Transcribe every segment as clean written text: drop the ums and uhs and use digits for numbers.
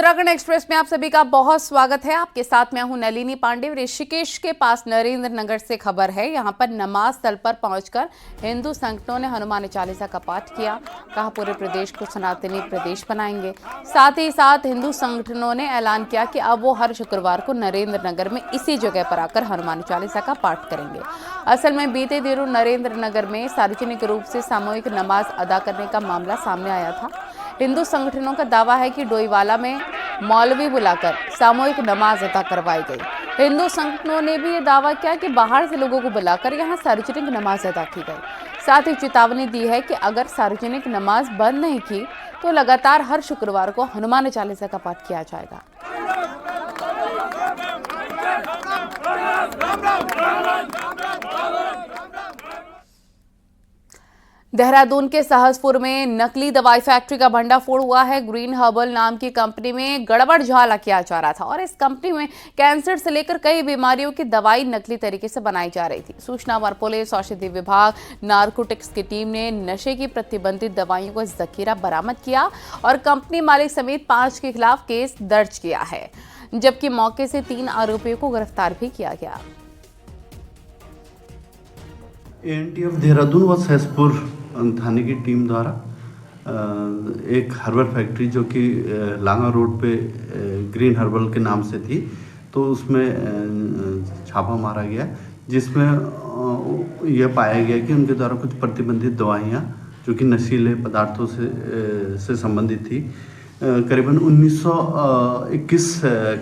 Uttarakhand express में आप सभी का बहुत स्वागत है। आपके साथ मैं हूं नलिनी पांडे। ऋषिकेश के पास नरेंद्र नगर से खबर है। यहां पर नमाज स्थल पर पहुंचकर हिंदू संगठनों ने हनुमान चालीसा का पाठ किया। कहा पूरे प्रदेश को सनातनी प्रदेश बनाएंगे। साथ ही साथ हिंदू संगठनों ने ऐलान किया कि अब वो हर शुक्रवार को नरेंद्र नगर में इसी जगह पर आकर हनुमान चालीसा का पाठ करेंगे। असल में बीते दिनों नरेंद्र नगर में सार्वजनिक रूप से सामूहिक नमाज अदा करने का मामला सामने आया था। हिंदू संगठनों का दावा है कि डोईवाला में मौलवी बुलाकर सामूहिक नमाज अदा करवाई गई। हिंदू संगठनों ने भी ये दावा किया कि बाहर से लोगों को बुलाकर यहां सार्वजनिक नमाज अदा की गई। साथ ही चेतावनी दी है कि अगर सार्वजनिक नमाज बंद नहीं की तो लगातार हर शुक्रवार को हनुमान चालीसा का पाठ किया जाएगा। देहरादून के सहसपुर में नकली दवाई फैक्ट्री का भंडाफोड़ हुआ है। ग्रीन हर्बल नाम की कंपनी में गड़बड़झाला किया जा रहा था और इस कंपनी में कैंसर से लेकर कई बीमारियों की दवाई नकली तरीके से बनाई जा रही थी। सूचना पर पुलिस, औषधि विभाग, नारकोटिक्स की टीम ने नशे की प्रतिबंधित दवाइयों का जखीरा बरामद किया और कंपनी मालिक समेत 5 के खिलाफ केस दर्ज किया है, जबकि मौके से 3 आरोपियों को गिरफ्तार भी किया गया। एएनटी ऑफ देहरादून व सहसपुर थाने की टीम द्वारा एक हर्बल फैक्ट्री जो कि लांगा रोड पे ग्रीन हर्बल के नाम से थी, तो उसमें छापा मारा गया, जिसमें यह पाया गया कि उनके द्वारा कुछ प्रतिबंधित दवाइयाँ जो कि नशीले पदार्थों से संबंधित थी, करीबन 1921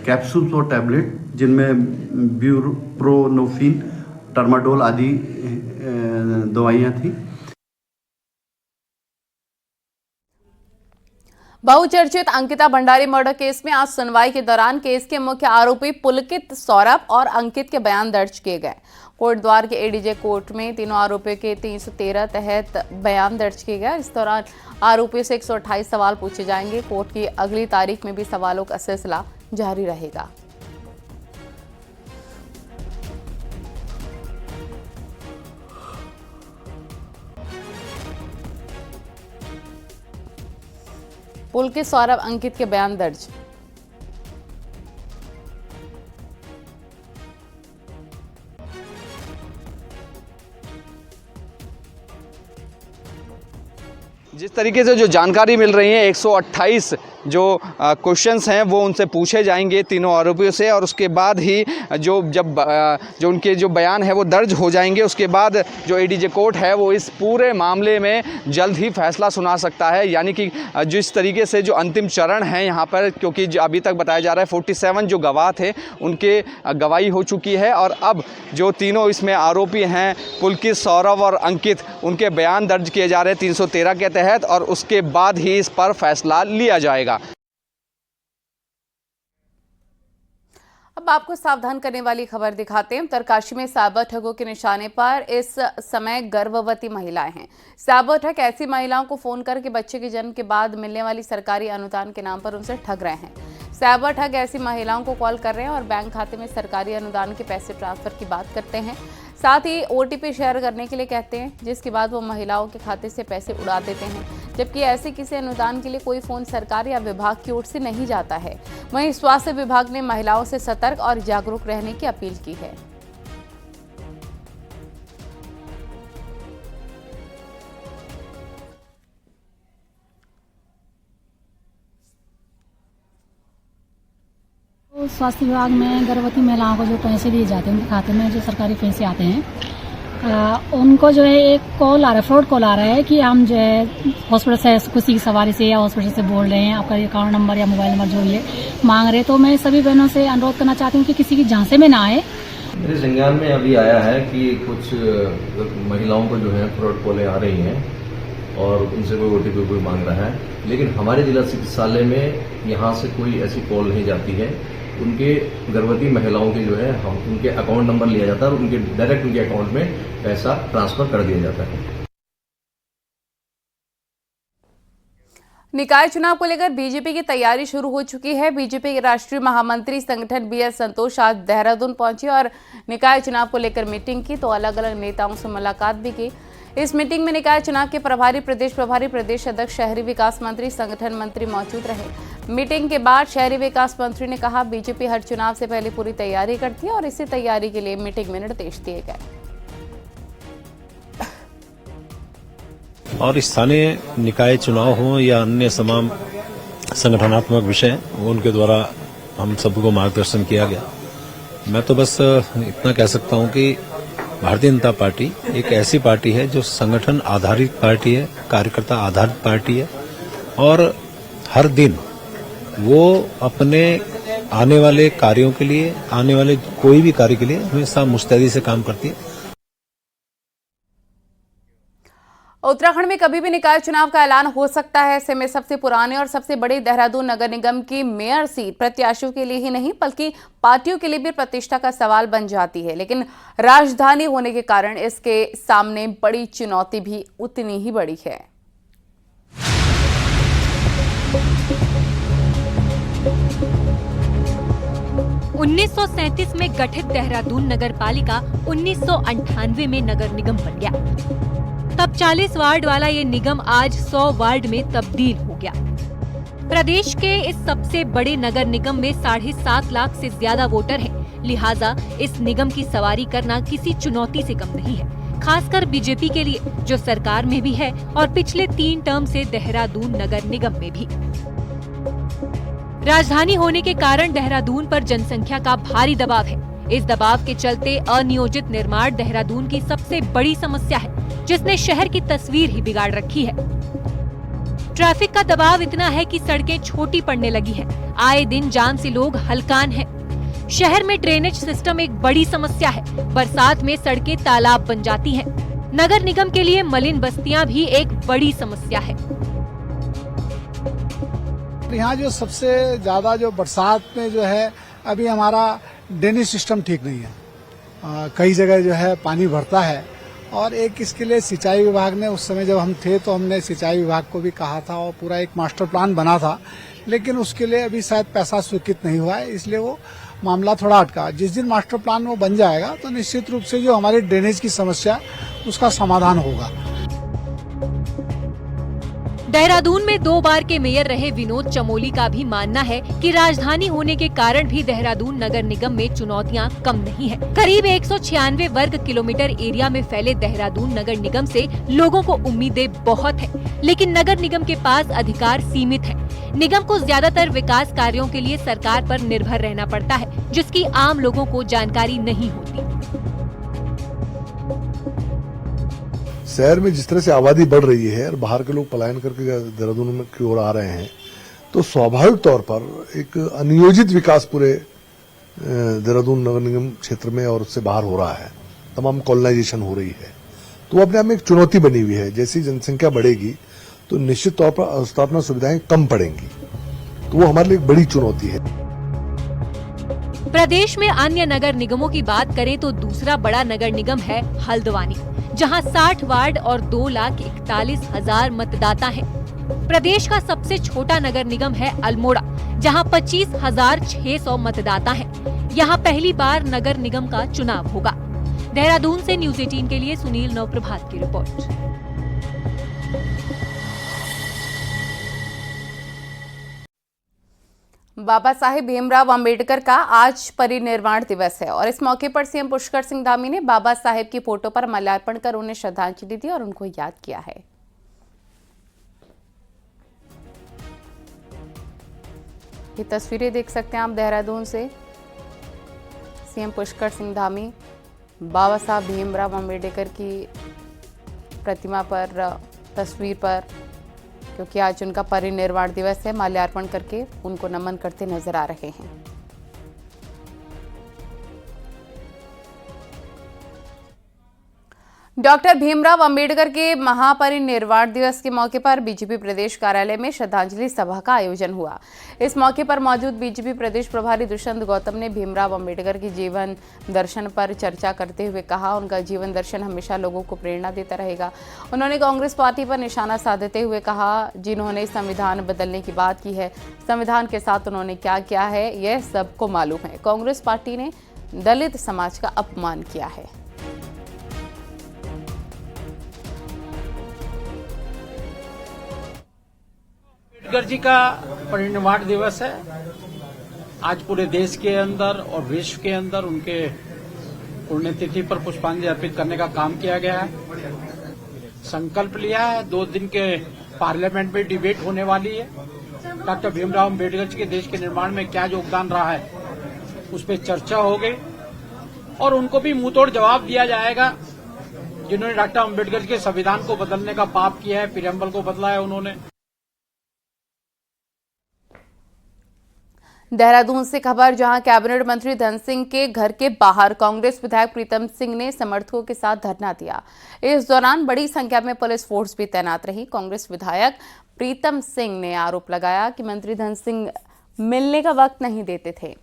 कैप्सूल्स और टैबलेट, जिनमें ब्यूप्रोनोफिन, टर्माडोल आदि दवाइयाँ थी। बहुचर्चित अंकिता भंडारी मर्डर केस में आज सुनवाई के दौरान केस के मुख्य आरोपी पुलकित, सौरभ और अंकित के बयान दर्ज किए गए। कोर्ट द्वार के एडीजे कोर्ट में तीनों आरोपियों के 313 तहत बयान दर्ज किए गए। इस दौरान आरोपियों से 128 सवाल पूछे जाएंगे। कोर्ट की अगली तारीख में भी सवालों का सिलसिला जारी रहेगा। पुलकित, सौरभ, अंकित के बयान दर्ज। जिस तरीके से जो जानकारी मिल रही है, 128 जो क्वेश्चंस हैं वो उनसे पूछे जाएंगे तीनों आरोपियों से, और उसके बाद ही जो उनके जो बयान है वो दर्ज हो जाएंगे। उसके बाद जो एडीजे कोर्ट है वो इस पूरे मामले में जल्द ही फैसला सुना सकता है। यानी कि जिस तरीके से जो अंतिम चरण है यहाँ पर, क्योंकि अभी तक बताया जा रहा है 47 जो गवाह थे उनके गवाही हो चुकी है, और अब जो तीनों इसमें आरोपी हैं पुलकित, सौरभ और अंकित, उनके बयान दर्ज किए जा रहे हैं 313 के तहत, और उसके बाद ही इस पर फैसला लिया जाएगा। अब आपको सावधान करने वाली खबर दिखाते हैं। उत्तरकाशी में साइबर ठगों के निशाने पर इस समय गर्भवती महिलाएं हैं। साइबर ठग ऐसी महिलाओं को फोन करके बच्चे के जन्म के बाद मिलने वाली सरकारी अनुदान के नाम पर उनसे ठग रहे हैं। साइबर ठग ऐसी महिलाओं को कॉल कर रहे हैं और बैंक खाते में सरकारी अनुदान के पैसे ट्रांसफर की बात करते हैं। साथ ही ओटीपी शेयर करने के लिए कहते हैं, जिसके बाद वो महिलाओं के खाते से पैसे उड़ा देते हैं, जबकि ऐसे किसी अनुदान के लिए कोई फोन सरकार या विभाग की ओर से नहीं जाता है। वहीं स्वास्थ्य विभाग ने महिलाओं से सतर्क और जागरूक रहने की अपील की है। स्वास्थ्य विभाग में गर्भवती महिलाओं को जो पैसे दिए जाते हैं उनके खाते में, जो सरकारी पैसे आते हैं, उनको जो है एक कॉल आ रहा है, फ्रॉड कॉल आ रहा है कि हम जो है हॉस्पिटल से किसी की सवारी से या हॉस्पिटल से बोल रहे हैं, आपका अकाउंट नंबर या मोबाइल नंबर जो ये मांग रहे हैं। तो मैं सभी बहनों से अनुरोध करना चाहती हूँ कि किसी की झांसे में ना आए। मेरे संज्ञान में अभी आया है कि कुछ महिलाओं को जो है फ्रॉड कॉलें आ रही हैं और उनसे कोई ओटीपी कोई मांग रहा है, लेकिन हमारे जिला चिकित्सालय में यहाँ से कोई ऐसी कॉल नहीं जाती है। उनके गर्भवती महिलाओं के जो है हम उनके अकाउंट नंबर लिया जाता है और उनके डायरेक्ट उनके अकाउंट में पैसा ट्रांसफर कर दिया जाता है। निकाय चुनाव को लेकर बीजेपी की तैयारी शुरू हो चुकी है। बीजेपी के राष्ट्रीय महामंत्री संगठन बीएस संतोष आज देहरादून पहुंचे और निकाय चुनाव को लेकर मीटिंग की, तो अलग अलग नेताओं से मुलाकात भी की। इस मीटिंग में निकाय चुनाव के प्रभारी, प्रदेश अध्यक्ष, शहरी विकास मंत्री, संगठन मंत्री मौजूद रहे। मीटिंग के बाद शहरी विकास मंत्री ने कहा, बीजेपी हर चुनाव से पहले पूरी तैयारी करती है और इसी तैयारी के लिए मीटिंग में निर्देश दिए गए। और स्थानीय निकाय चुनाव हो या अन्य तमाम संगठनात्मक विषय, उनके द्वारा हम सबको मार्गदर्शन किया गया। मैं तो बस इतना कह सकता हूं कि भारतीय जनता पार्टी एक ऐसी पार्टी है जो संगठन आधारित पार्टी है, कार्यकर्ता आधारित पार्टी है और हर दिन वो अपने आने वाले कार्यों के लिए, आने वाले कोई भी कार्य के लिए हमेशा मुस्तैदी से काम करती है। उत्तराखंड में कभी भी निकाय चुनाव का ऐलान हो सकता है। ऐसे में सबसे पुराने और सबसे बड़ी देहरादून नगर निगम की मेयर सीट प्रत्याशियों के लिए ही नहीं बल्कि पार्टियों के लिए भी प्रतिष्ठा का सवाल बन जाती है। लेकिन राजधानी होने के कारण इसके सामने बड़ी चुनौती भी उतनी ही बड़ी है। उन्नीस में गठित देहरादून नगर पालिका 1998 में नगर निगम बन गया। तब 40 वार्ड वाला ये निगम आज 100 वार्ड में तब्दील हो गया। प्रदेश के इस सबसे बड़े नगर निगम में 7.5 लाख से ज्यादा वोटर हैं, लिहाजा इस निगम की सवारी करना किसी चुनौती से कम नहीं है, खासकर बीजेपी के लिए जो सरकार में भी है और पिछले 3 टर्म से देहरादून नगर निगम में भी। राजधानी होने के कारण देहरादून पर जनसंख्या का भारी दबाव है। इस दबाव के चलते अनियोजित निर्माण देहरादून की सबसे बड़ी समस्या है, जिसने शहर की तस्वीर ही बिगाड़ रखी है। ट्रैफिक का दबाव इतना है कि सड़कें छोटी पड़ने लगी हैं। आए दिन जाम से लोग हलकान हैं। शहर में ड्रेनेज सिस्टम एक बड़ी समस्या है। बरसात में सड़कें तालाब बन जाती हैं। नगर निगम के लिए मलिन बस्तियां भी एक बड़ी समस्या है। यहाँ जो सबसे ज्यादा जो बरसात में जो है, अभी हमारा ड्रेनेज सिस्टम ठीक नहीं है। कई जगह जो है पानी भरता है और एक इसके लिए सिंचाई विभाग ने, उस समय जब हम थे तो हमने सिंचाई विभाग को भी कहा था और पूरा एक मास्टर प्लान बना था, लेकिन उसके लिए अभी शायद पैसा स्वीकृत नहीं हुआ है, इसलिए वो मामला थोड़ा अटका। जिस दिन मास्टर प्लान वो बन जाएगा तो निश्चित रूप से जो हमारी ड्रेनेज की समस्या उसका समाधान होगा। देहरादून में 2 बार के मेयर रहे विनोद चमोली का भी मानना है कि राजधानी होने के कारण भी देहरादून नगर निगम में चुनौतियां कम नहीं है। करीब 196 वर्ग किलोमीटर एरिया में फैले देहरादून नगर निगम से लोगों को उम्मीदें बहुत है, लेकिन नगर निगम के पास अधिकार सीमित है। निगम को ज्यादातर विकास कार्यों के लिए सरकार पर निर्भर रहना पड़ता है, जिसकी आम लोगों को जानकारी नहीं होती। शहर में जिस तरह से आबादी बढ़ रही है और बाहर के लोग पलायन करके देहरादून में की ओर आ रहे हैं, तो स्वाभाविक तौर पर एक अनियोजित विकास पूरे देहरादून नगर निगम क्षेत्र में और उससे बाहर हो रहा है। तमाम कॉलोनाइजेशन हो रही है, तो वो अपने आप में एक चुनौती बनी हुई है। जैसी जनसंख्या बढ़ेगी तो निश्चित तौर पर स्थापना सुविधाएं कम पड़ेंगी, तो वो हमारे लिए एक बड़ी चुनौती है। प्रदेश में अन्य नगर निगमों की बात करें तो दूसरा बड़ा नगर निगम है हल्द्वानी, जहां 60 वार्ड और 2,41,000 मतदाता हैं। प्रदेश का सबसे छोटा नगर निगम है अल्मोड़ा, जहां 25,600 मतदाता हैं। यहां पहली बार नगर निगम का चुनाव होगा। देहरादून से न्यूज 18 के लिए सुनील नवप्रभात की रिपोर्ट। बाबा साहेब भीमराव अंबेडकर का आज परिनिर्वाण दिवस है और इस मौके पर सीएम पुष्कर सिंह धामी ने बाबा साहेब की फोटो पर माल्यार्पण कर उन्हें श्रद्धांजलि दी और उनको याद किया है। ये तस्वीरें देख सकते हैं आप देहरादून से। सीएम पुष्कर सिंह धामी बाबा साहब भीमराव अंबेडकर की प्रतिमा पर, तस्वीर पर, क्योंकि आज उनका परिनिर्वाण दिवस है, माल्यार्पण करके उनको नमन करते नजर आ रहे हैं। डॉक्टर भीमराव अंबेडकर के महापरिनिर्वाण दिवस के मौके पर बीजेपी प्रदेश कार्यालय में श्रद्धांजलि सभा का आयोजन हुआ। इस मौके पर मौजूद बीजेपी प्रदेश प्रभारी दुष्यंत गौतम ने भीमराव अंबेडकर के जीवन दर्शन पर चर्चा करते हुए कहा, उनका जीवन दर्शन हमेशा लोगों को प्रेरणा देता रहेगा। उन्होंने कांग्रेस पार्टी पर निशाना साधते हुए कहा, जिन्होंने संविधान बदलने की बात की है, संविधान के साथ उन्होंने क्या किया है यह सबको मालूम है। कांग्रेस पार्टी ने दलित समाज का अपमान किया है। अंबेडकर जी का परिनिर्वाण दिवस है। आज पूरे देश के अंदर और विश्व के अंदर उनके पुण्यतिथि पर पुष्पांजलि अर्पित करने का काम किया गया है। संकल्प लिया है, 2 दिन के पार्लियामेंट में डिबेट होने वाली है। डॉक्टर भीमराव अम्बेडकर जी के देश के निर्माण में क्या योगदान रहा है उस पर चर्चा हो गई और उनको भी मुंहतोड़ जवाब दिया जाएगा। जिन्होंने डॉक्टर अम्बेडकर के संविधान को बदलने का पाप किया है, प्रियम्बल को बदला है उन्होंने। देहरादून से खबर, जहां कैबिनेट मंत्री धन सिंह के घर के बाहर कांग्रेस विधायक प्रीतम सिंह ने समर्थकों के साथ धरना दिया। इस दौरान बड़ी संख्या में पुलिस फोर्स भी तैनात रही। कांग्रेस विधायक प्रीतम सिंह ने आरोप लगाया कि मंत्री धन सिंह मिलने का वक्त नहीं देते थे।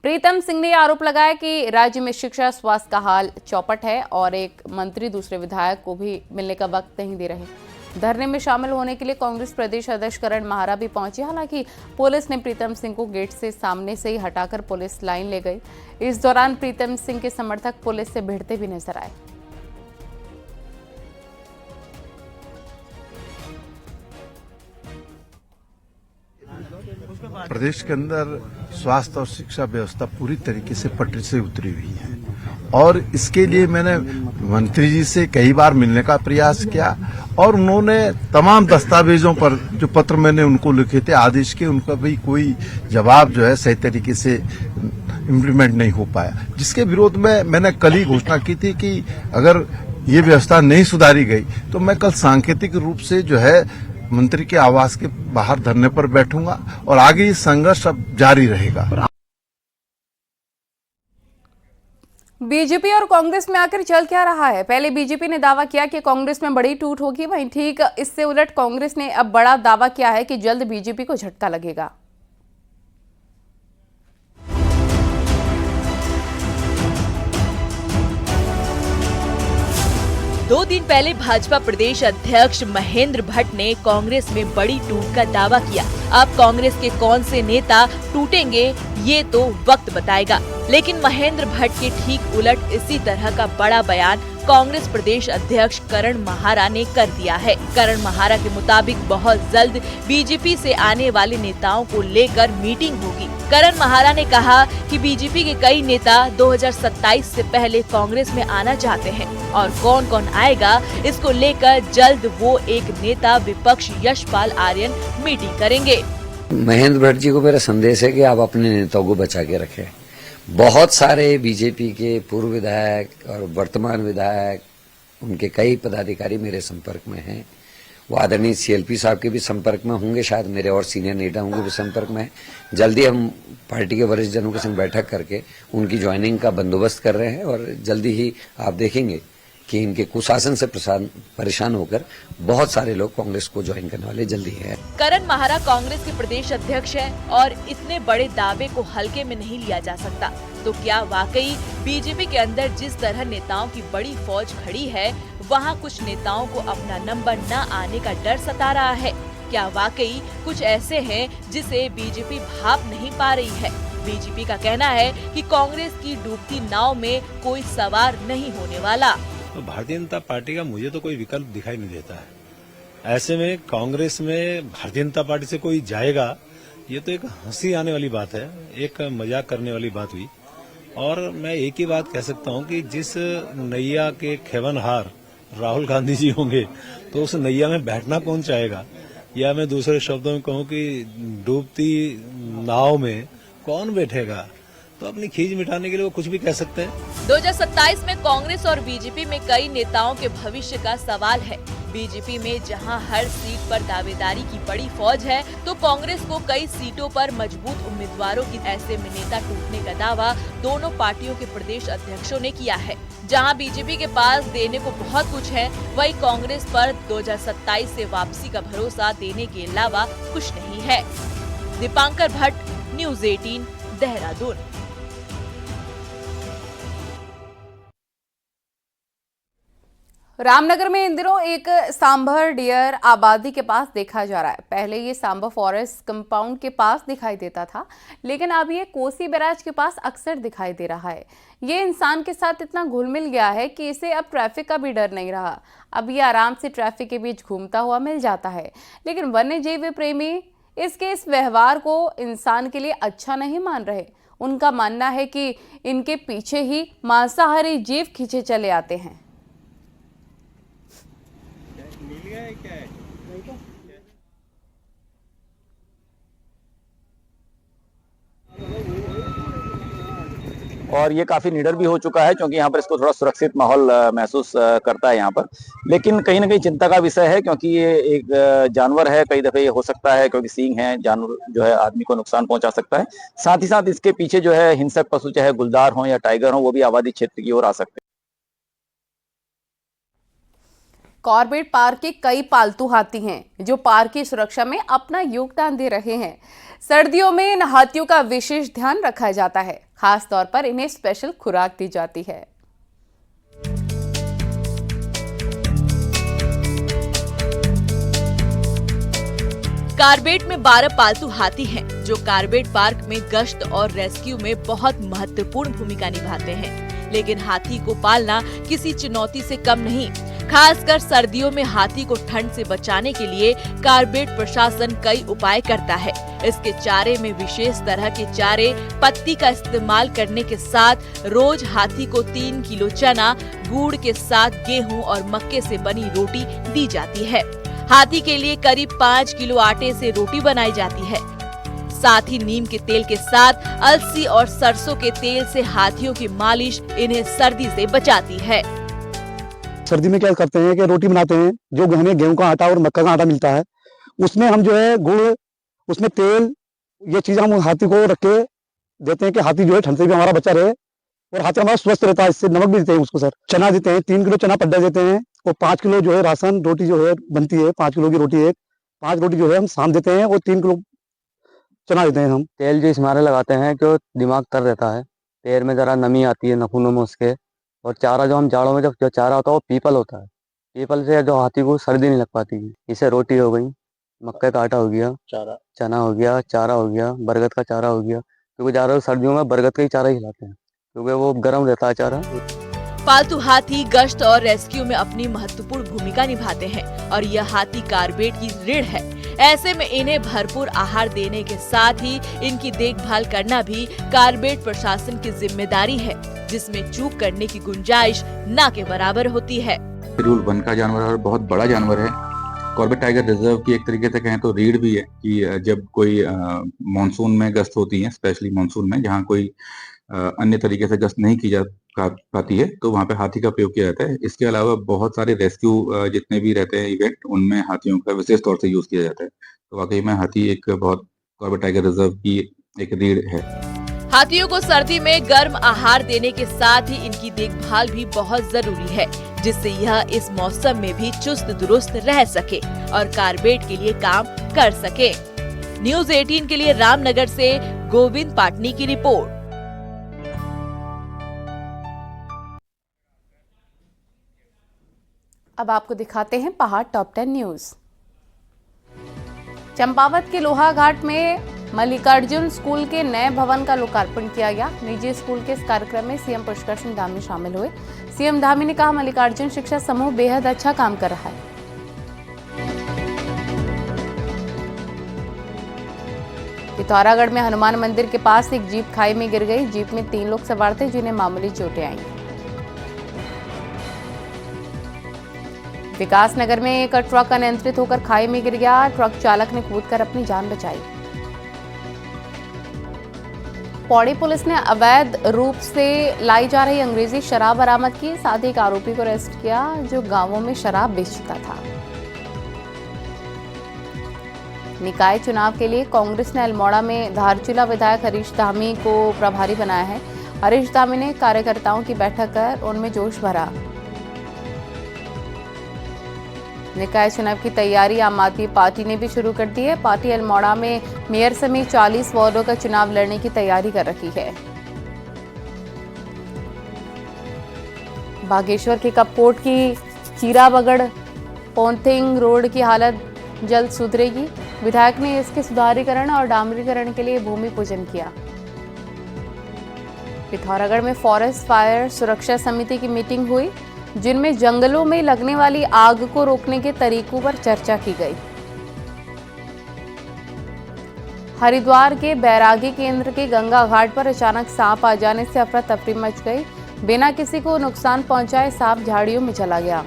प्रीतम सिंह ने आरोप लगाया कि राज्य में शिक्षा स्वास्थ्य का हाल चौपट है और एक मंत्री दूसरे विधायक को भी मिलने का वक्त नहीं दे रहे। धरने में शामिल होने के लिए कांग्रेस प्रदेश अध्यक्ष करण महारा भी पहुंचे। हालांकि पुलिस ने प्रीतम सिंह को गेट से सामने से ही हटाकर पुलिस लाइन ले गई। इस दौरान प्रीतम सिंह के समर्थक पुलिस से भिड़ते भी नजर आए। प्रदेश के अंदर स्वास्थ्य और शिक्षा व्यवस्था पूरी तरीके से पटरी से उतरी हुई है और इसके लिए मैंने मंत्री जी से कई बार मिलने का प्रयास किया और उन्होंने तमाम दस्तावेजों पर जो पत्र मैंने उनको लिखे थे आदेश के, उनका भी कोई जवाब जो है सही तरीके से इम्प्लीमेंट नहीं हो पाया, जिसके विरोध में मैंने कल ही घोषणा की थी कि अगर ये व्यवस्था नहीं सुधारी गई तो मैं कल सांकेतिक रूप से जो है मंत्री के आवास के बाहर धरने पर बैठूंगा और आगे ये संघर्ष अब जारी रहेगा। बीजेपी और कांग्रेस में आखिर चल क्या रहा है? पहले बीजेपी ने दावा किया कि कांग्रेस में बड़ी टूट होगी, वहीं ठीक इससे उलट कांग्रेस ने अब बड़ा दावा किया है कि जल्द बीजेपी को झटका लगेगा। दो दिन पहले भाजपा प्रदेश अध्यक्ष महेंद्र भट्ट ने कांग्रेस में बड़ी टूट का दावा किया। अब कांग्रेस के कौन से नेता टूटेंगे ये तो वक्त बताएगा, लेकिन महेंद्र भट्ट के ठीक उलट इसी तरह का बड़ा बयान कांग्रेस प्रदेश अध्यक्ष करण महारा ने कर दिया है। करण महारा के मुताबिक बहुत जल्द बीजेपी से आने वाले नेताओं को लेकर मीटिंग होगी। करण महारा ने कहा कि बीजेपी के कई नेता 2027 से पहले कांग्रेस में आना चाहते हैं और कौन कौन आएगा इसको लेकर जल्द वो एक नेता विपक्ष यशपाल आर्यन मीटिंग करेंगे। महेंद्र भट्ट जी को मेरा संदेश है कि आप अपने नेताओं को बचा के रखें। बहुत सारे बीजेपी के पूर्व विधायक और वर्तमान विधायक, उनके कई पदाधिकारी मेरे संपर्क में हैं। वो आदरणीय CLP साहब के भी संपर्क में होंगे, शायद मेरे और सीनियर नेताओं के भी संपर्क में। जल्दी हम पार्टी के वरिष्ठ जनों के संग बैठक करके उनकी ज्वाइनिंग का बंदोबस्त कर रहे हैं और जल्दी ही आप देखेंगे कि इनके कुशासन से परेशान होकर बहुत सारे लोग कांग्रेस को ज्वाइन करने वाले जल्दी है। करण महारा कांग्रेस के प्रदेश अध्यक्ष है और इतने बड़े दावे को हल्के में नहीं लिया जा सकता। तो क्या वाकई बीजेपी के अंदर जिस तरह नेताओं की बड़ी फौज खड़ी है, वहाँ कुछ नेताओं को अपना नंबर न आने का डर सता रहा है? क्या वाकई कुछ ऐसे हैं जिसे बीजेपी भाप नहीं पा रही है? बीजेपी का कहना है कि कांग्रेस की डूबती नाव में कोई सवार नहीं होने वाला। तो भारतीय जनता पार्टी का मुझे तो कोई विकल्प दिखाई नहीं देता है। ऐसे में कांग्रेस में भारतीय जनता पार्टी से कोई जाएगा, ये तो एक हंसी आने वाली बात है, एक मजाक करने वाली बात हुई। और मैं एक ही बात कह सकता हूं कि जिस नैया के खेवनहार राहुल गांधी जी होंगे तो उस नैया में बैठना कौन चाहेगा, या मैं दूसरे शब्दों में कहूं कि डूबती नाव में कौन बैठेगा। तो अपनी खींच मिटाने के लिए वो कुछ भी कह सकते हैं। 2027 में कांग्रेस और बीजेपी में कई नेताओं के भविष्य का सवाल है। बीजेपी में जहां हर सीट पर दावेदारी की बड़ी फौज है, तो कांग्रेस को कई सीटों पर मजबूत उम्मीदवारों की, ऐसे में नेता टूटने का दावा दोनों पार्टियों के प्रदेश अध्यक्षों ने किया है। जहां बीजेपी के पास देने को बहुत कुछ है, वहीं कांग्रेस पर 2027 से वापसी का भरोसा देने के अलावा कुछ नहीं है। दीपांकर भट्ट, न्यूज़ 18, देहरादून। रामनगर में इन दिनों एक सांभर डियर आबादी के पास देखा जा रहा है। पहले ये सांभर फॉरेस्ट कंपाउंड के पास दिखाई देता था, लेकिन अब ये कोसी बैराज के पास अक्सर दिखाई दे रहा है। ये इंसान के साथ इतना घुल मिल गया है कि इसे अब ट्रैफिक का भी डर नहीं रहा। अब ये आराम से ट्रैफिक के बीच घूमता हुआ मिल जाता है। लेकिन वन्य जीव प्रेमी इसके इस व्यवहार को इंसान के लिए अच्छा नहीं मान रहे। उनका मानना है कि इनके पीछे ही मांसाहारी जीव खींचे चले आते हैं। और ये काफी निडर भी हो चुका है, क्योंकि यहाँ पर इसको थोड़ा सुरक्षित माहौल महसूस करता है यहाँ पर। लेकिन कहीं ना कहीं चिंता का विषय है, क्योंकि ये एक जानवर है। कई दफे ये हो सकता है क्योंकि सींग है, जानवर जो है आदमी को नुकसान पहुंचा सकता है। साथ ही साथ इसके पीछे जो है हिंसक पशु, चाहे गुलदार हो या टाइगर हो, वो भी आबादी क्षेत्र की ओर आ सकते हैं। कॉर्बेट पार्क के कई पालतू हाथी हैं जो पार्क की सुरक्षा में अपना योगदान दे रहे हैं। सर्दियों में इन हाथियों का विशेष ध्यान रखा जाता है, खास तौर पर इन्हें स्पेशल खुराक दी जाती है। कार्बेट में 12 पालतू हाथी हैं जो कार्बेट पार्क में गश्त और रेस्क्यू में बहुत महत्वपूर्ण भूमिका निभाते हैं। लेकिन हाथी को पालना किसी चुनौती से कम नहीं। खासकर सर्दियों में हाथी को ठंड से बचाने के लिए कार्बेट प्रशासन कई उपाय करता है। इसके चारे में विशेष तरह के चारे पत्ती का इस्तेमाल करने के साथ रोज हाथी को 3 किलो चना, गुड़ के साथ गेहूं और मक्के से बनी रोटी दी जाती है। हाथी के लिए करीब 5 किलो आटे से रोटी बनाई जाती है। साथ ही नीम के तेल के साथ अलसी और सरसों के तेल से हाथियों की मालिश इन्हें सर्दी से बचाती है। सर्दी में क्या करते हैं कि रोटी बनाते हैं, जो हमें गेहूं का आटा और मक्का का आटा मिलता है, उसमें हम जो है गुड़, उसमें तेल, ये चीजें हम हाथी को रख के देते हैं कि हाथी जो है ठंड से भी हमारा बचा रहे और हाथी हमारा स्वस्थ रहता है। इससे नमक भी देते हैं उसको सर। चना देते हैं, 3 किलो चना पड्डा देते हैं और 5 किलो जो है राशन रोटी जो है बनती है, 5 किलो की रोटी है, 5 रोटी जो है हम शाम देते हैं और 3 किलो चना देते हैं हम। तेल जो इसमारे लगाते हैं कि दिमाग तर रहता है, पैर में जरा नमी आती है नाखूनों में उसके। और चारा जो हम जाड़ों में जब जो चारा होता है वो पीपल होता है, पीपल से जो हाथी को सर्दी नहीं लग पाती है। इसे रोटी हो गई, मक्के का आटा हो गया, चना हो गया, चारा हो गया, बरगद का चारा हो गया, क्योंकि ज़्यादा सर्दियों में बरगद का ही चारा ही खिलाते हैं क्योंकि वो गर्म रहता है चारा। पालतू हाथी गश्त और रेस्क्यू में अपनी महत्वपूर्ण भूमिका निभाते हैं और यह हाथी कार्बेट की रीढ़ है। ऐसे में इन्हें भरपूर आहार देने के साथ ही इनकी देखभाल करना भी कार्बेट प्रशासन की जिम्मेदारी है, जिसमें चूक करने की गुंजाइश ना के बराबर होती है। जरूर वन का जानवर है और बहुत बड़ा जानवर है। कॉर्बेट टाइगर रिजर्व की एक तरीके से कहें तो रीढ़ भी है कि जब कोई मानसून में गश्त होती है, स्पेशली मानसून में जहाँ कोई अन्य तरीके से गश्त नहीं की जा पाती है, तो वहाँ पे हाथी का प्रयोग किया जाता है। इसके अलावा बहुत सारे रेस्क्यू जितने भी रहते हैं इवेंट, उनमें हाथियों का विशेष तौर से यूज किया जाता है। तो वाकई में हाथी एक बहुत कॉर्बेट टाइगर रिजर्व की एक रीढ़ है। हाथियों को सर्दी में गर्म आहार देने के साथ ही इनकी देखभाल भी बहुत जरूरी है, जिससे यह इस मौसम में भी चुस्त दुरुस्त रह सके और कार्बेट के लिए काम कर सके। न्यूज़ 18 के लिए रामनगर से गोविंद पाटनी की रिपोर्ट। अब आपको दिखाते हैं पहाड़ टॉप 10 न्यूज। चंपावत के लोहा घाट में मल्लिकार्जुन स्कूल के नए भवन का लोकार्पण किया गया। निजी स्कूल के इस कार्यक्रम में सीएम पुष्कर सिंह धामी शामिल हुए। सीएम धामी ने कहा, मल्लिकार्जुन शिक्षा समूह बेहद अच्छा काम कर रहा है। पिथौरागढ़ में हनुमान मंदिर के पास एक जीप खाई में गिर गई। जीप में 3 लोग सवार थे जिन्हें मामूली चोटें आईं। विकासनगर में एक ट्रक अनियंत्रित होकर खाई में गिर गया। ट्रक चालक ने कूदकर अपनी जान बचाई। पौड़ी पुलिस ने अवैध रूप से लाई जा रही अंग्रेजी शराब बरामद की। साथ ही एक आरोपी को अरेस्ट किया जो गांवों में शराब बेचता था। निकाय चुनाव के लिए कांग्रेस ने अल्मोड़ा में धारचूला विधायक हरीश धामी को प्रभारी बनाया है। हरीश धामी ने कार्यकर्ताओं की बैठक कर उनमें जोश भरा। निकाय चुनाव की तैयारी आम आदमी पार्टी ने भी शुरू कर दी है। पार्टी अल्मोड़ा में मेयर समेत 40 वार्डों का चुनाव लड़ने की तैयारी कर रही है। बागेश्वर के कपकोट की चीराबगड़ पोंथिंग रोड की हालत जल्द सुधरेगी। विधायक ने इसके सुधारीकरण और डामरीकरण के लिए भूमि पूजन किया। पिथौरागढ़ में फॉरेस्ट फायर सुरक्षा समिति की मीटिंग हुई, जिनमें जंगलों में लगने वाली आग को रोकने के तरीकों पर चर्चा की गई। हरिद्वार के बैरागी केंद्र के गंगा घाट पर अचानक सांप आ जाने से अफरा तफरी मच गई। बिना किसी को नुकसान पहुंचाए सांप झाड़ियों में चला गया।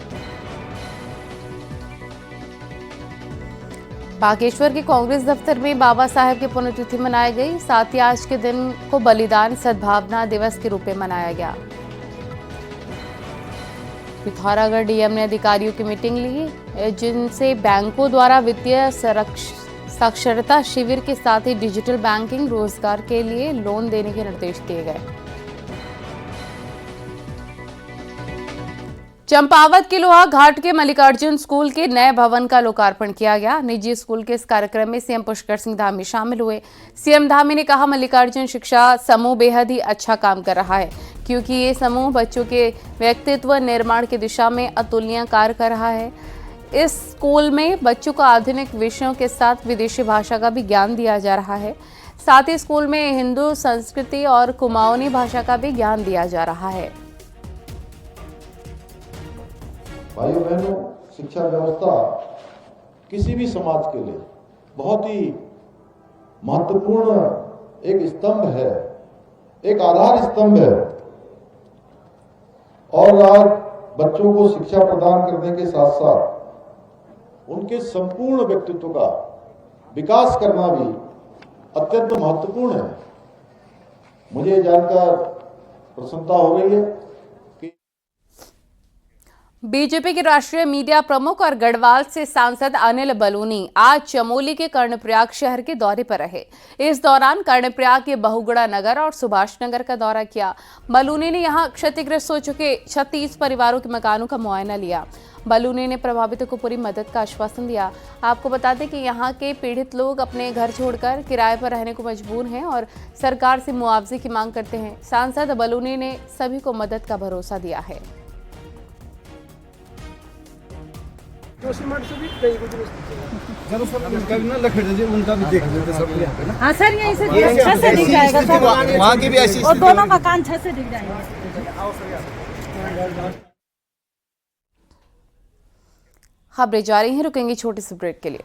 बागेश्वर के कांग्रेस दफ्तर में बाबा साहेब की पुण्यतिथि मनाई गई। साथ ही आज के दिन को बलिदान सद्भावना दिवस के रूप में मनाया गया। पिथौरागढ़ डीएम ने अधिकारियों की मीटिंग ली, जिनसे बैंकों द्वारा वित्तीय साक्षरता शिविर के साथ ही डिजिटल बैंकिंग, रोजगार के लिए लोन देने के निर्देश दिए गए। चंपावत के लोहा घाट के मल्लिकार्जुन स्कूल के नए भवन का लोकार्पण किया गया। निजी स्कूल के इस कार्यक्रम में सीएम पुष्कर सिंह धामी शामिल हुए। सीएम धामी ने कहा, मल्लिकार्जुन शिक्षा समूह बेहद ही अच्छा काम कर रहा है, क्योंकि ये समूह बच्चों के व्यक्तित्व निर्माण की दिशा में अतुलनीय कार्य कर रहा है। इस स्कूल में बच्चों को आधुनिक विषयों के साथ विदेशी भाषा का भी ज्ञान दिया जा रहा है। साथ ही स्कूल में हिंदू संस्कृति और कुमाऊनी भाषा का भी ज्ञान दिया जा रहा है। भाइयों बहनों, शिक्षा व्यवस्था किसी भी समाज के लिए बहुत ही महत्वपूर्ण एक स्तंभ है, एक आधार स्तंभ है। और आज बच्चों को शिक्षा प्रदान करने के साथ साथ उनके संपूर्ण व्यक्तित्व का विकास करना भी अत्यंत महत्वपूर्ण है। मुझे जानकर प्रसन्नता हो गई है। बीजेपी के राष्ट्रीय मीडिया प्रमुख और गढ़वाल से सांसद अनिल बलूनी आज चमोली के कर्णप्रयाग शहर के दौरे पर रहे। इस दौरान कर्णप्रयाग के बहुगुड़ा नगर और सुभाष नगर का दौरा किया। बलूनी ने यहां क्षतिग्रस्त हो चुके 36 परिवारों के मकानों का मुआयना लिया। बलूनी ने प्रभावितों को पूरी मदद का आश्वासन दिया। आपको बता दें कि यहाँ के पीड़ित लोग अपने घर छोड़कर किराए पर रहने को मजबूर हैं और सरकार से मुआवजे की मांग करते हैं। सांसद बलूनी ने सभी को मदद का भरोसा दिया है। उनका भी देख लेते सब। हाँ सर, यहीं से अच्छा से दिख जाएगा सर, वहाँ की भी ऐसी और दोनों मकान अच्छे से दिख जाएंगे। खबरें जारी हैं, रुकेंगे छोटे से ब्रेक के लिए।